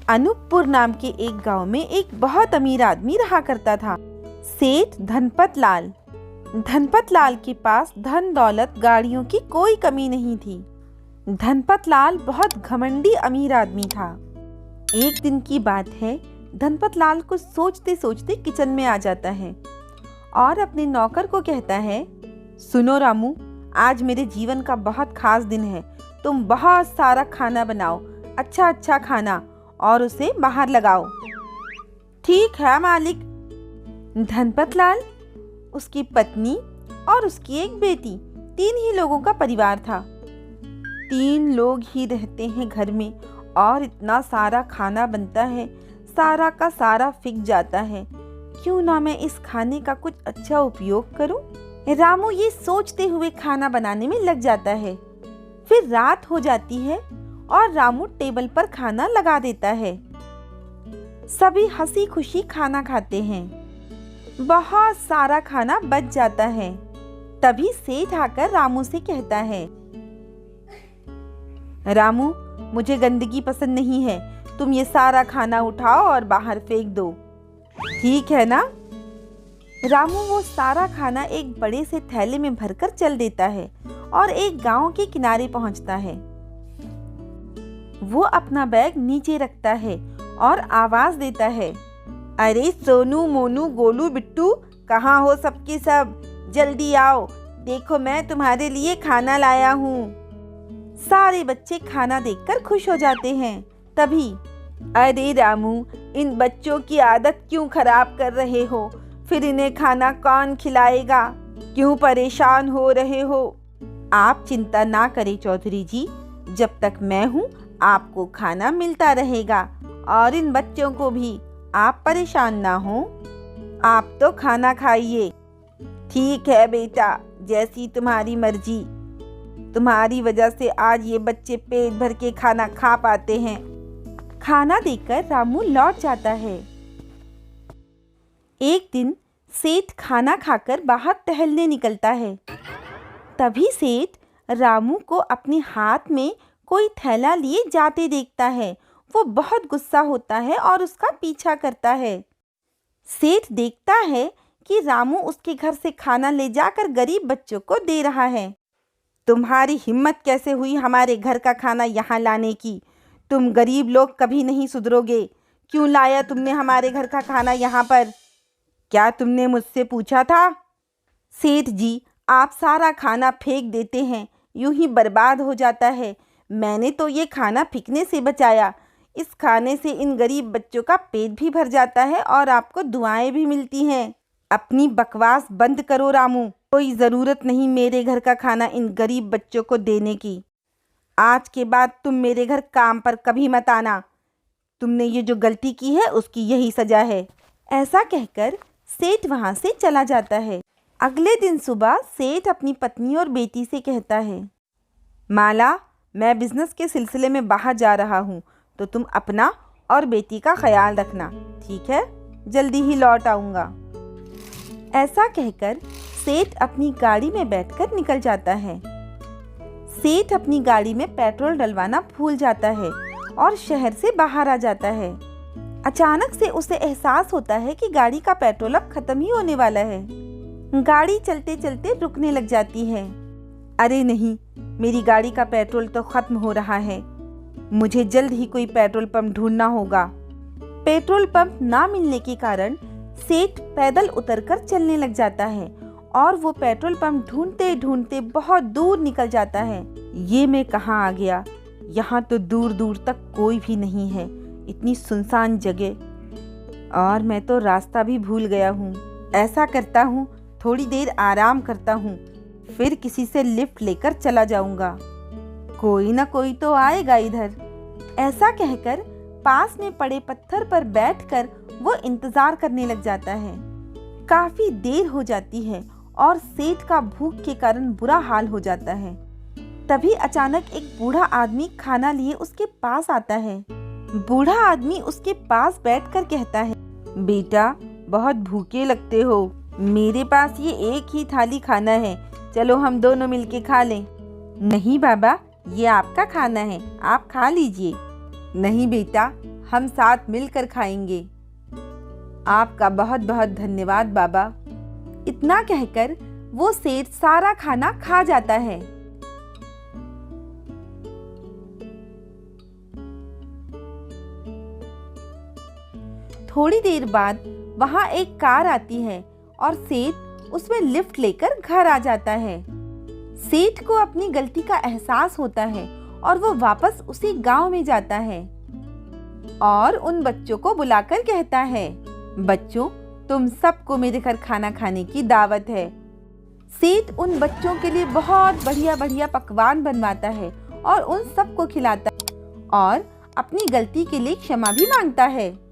अनूपपुर नाम के एक गांव में एक बहुत अमीर आदमी रहा करता था, सेठ धनपत लाल। धनपत लाल के पास धन दौलत गाड़ियों की कोई कमी नहीं थी। धनपत लाल बहुत घमंडी अमीर आदमी था। एक दिन की बात है, धनपत लाल कुछ सोचते सोचते किचन में आ जाता है और अपने नौकर को कहता है, सुनो रामू, आज मेरे जीवन का बहुत खास दिन है। तुम बहुत सारा खाना बनाओ, अच्छा अच्छा खाना, और उसे बाहर लगाओ। ठीक है मालिक। धनपत लाल, उसकी पत्नी और उसकी एक बेटी, 3 ही लोगों का परिवार था। 3 लोग ही रहते हैं घर में और इतना सारा खाना बनता है, सारा का सारा फिक जाता है। क्यों ना मैं इस खाने का कुछ अच्छा उपयोग करूं? रामू ये सोचते हुए खाना बनाने में लग जाता है। फिर रात हो जाती है और रामू टेबल पर खाना लगा देता है। सभी हंसी खुशी खाना खाते हैं। बहुत सारा खाना बच जाता है। तभी सेठ आकर रामू से कहता है, रामू, मुझे गंदगी पसंद नहीं है। तुम ये सारा खाना उठाओ और बाहर फेंक दो। ठीक है ना? रामू वो सारा खाना एक बड़े से थैले में भरकर चल देता है और एक गांव के किनारे पहुंचता है। वो अपना बैग नीचे रखता है और आवाज देता है, अरे सोनू, मोनू, गोलू, बिट्टू, कहाँ हो सबके सब? जल्दी आओ, देखो मैं तुम्हारे लिए खाना लाया हूँ। सारे बच्चे खाना देखकर खुश हो जाते हैं। तभी, अरे रामू, इन बच्चों की आदत क्यों खराब कर रहे हो? फिर इन्हें खाना कौन खिलाएगा? क्यों परेशान हो रहे हो? आप चिंता ना करें चौधरी जी, जब तक मैं हूँ आपको खाना मिलता रहेगा और इन बच्चों को भी। आप परेशान ना हो, आप तो खाना खाइए। ठीक है बेटा, जैसी तुम्हारी मर्जी। तुम्हारी वजह से आज ये बच्चे पेट भर के खाना खा पाते हैं। खाना देकर रामू लौट जाता है। एक दिन सेठ खाना खाकर बाहर टहलने निकलता है। तभी सेठ रामू को अपने हाथ में कोई थैला लिए जाते देखता है। वो बहुत गुस्सा होता है और उसका पीछा करता है। सेठ देखता है कि रामू उसके घर से खाना ले जाकर गरीब बच्चों को दे रहा है। तुम्हारी हिम्मत कैसे हुई हमारे घर का खाना यहाँ लाने की? तुम गरीब लोग कभी नहीं सुधरोगे। क्यों लाया तुमने हमारे घर का खाना यहाँ पर? क्या तुमने मुझसे पूछा था? सेठ जी, आप सारा खाना फेंक देते हैं, यूं ही बर्बाद हो जाता है। मैंने तो ये खाना फेंकने से बचाया। इस खाने से इन गरीब बच्चों का पेट भी भर जाता है और आपको दुआएं भी मिलती हैं। अपनी बकवास बंद करो रामू। कोई ज़रूरत नहीं मेरे घर का खाना इन गरीब बच्चों को देने की। आज के बाद तुम मेरे घर काम पर कभी मत आना। तुमने ये जो गलती की है उसकी यही सज़ा है। ऐसा कहकर सेठ वहाँ से चला जाता है। अगले दिन सुबह सेठ अपनी पत्नी और बेटी से कहता है, माला, मैं बिजनेस के सिलसिले में बाहर जा रहा हूँ, तो तुम अपना और बेटी का ख्याल रखना, ठीक है? जल्दी ही लौट आऊँगा। ऐसा कहकर सेठ अपनी गाड़ी में बैठकर निकल जाता है। सेठ अपनी गाड़ी में पेट्रोल डलवाना भूल जाता है और शहर से बाहर आ जाता है। अचानक से उसे एहसास होता है कि गाड़ी का पेट्रोल अब खत्म ही होने वाला है। गाड़ी चलते चलते रुकने लग जाती है। अरे नहीं, मेरी गाड़ी का पेट्रोल तो खत्म हो रहा है। मुझे जल्द ही कोई पेट्रोल पंप ढूंढना होगा। पेट्रोल पंप ना मिलने के कारण सेठ पैदल उतरकर चलने लग जाता है और वो पेट्रोल पंप ढूंढते ढूंढते बहुत दूर निकल जाता है। ये मैं कहाँ आ गया? यहाँ तो दूर दूर तक कोई भी नहीं है, इतनी सुनसान जगह, और मैं तो रास्ता भी भूल गया हूँ। ऐसा करता हूँ, थोड़ी देर आराम करता हूँ, फिर किसी से लिफ्ट लेकर चला जाऊंगा। कोई ना कोई तो आएगा इधर। ऐसा कहकर पास में पड़े पत्थर पर बैठकर वो इंतजार करने लग जाता है। काफी देर हो जाती है और सेठ का भूख के कारण बुरा हाल हो जाता है। तभी अचानक एक बूढ़ा आदमी खाना लिए उसके पास आता है। बूढ़ा आदमी उसके पास बैठकर कहता है, बेटा, बहुत भूखे लगते हो। मेरे पास ये एक ही थाली खाना है, चलो हम दोनों मिलके खा लें। नहीं बाबा, ये आपका खाना है, आप खा लीजिए। नहीं बेटा, हम साथ मिलकर खाएंगे। आपका बहुत बहुत धन्यवाद बाबा। इतना कहकर वो सेठ सारा खाना खा जाता है। थोड़ी देर बाद वहां एक कार आती है और सेठ उसमें लिफ्ट लेकर घर आ जाता है। सेठ को अपनी गलती का एहसास होता है और वो वापस उसी गांव में जाता है और उन बच्चों को बुलाकर कहता है, बच्चों, तुम सबको मेरे घर खाना खाने की दावत है। सेठ उन बच्चों के लिए बहुत बढ़िया बढ़िया पकवान बनवाता है और उन सबको खिलाता है और अपनी गलती के लिए क्षमा भी मांगता है।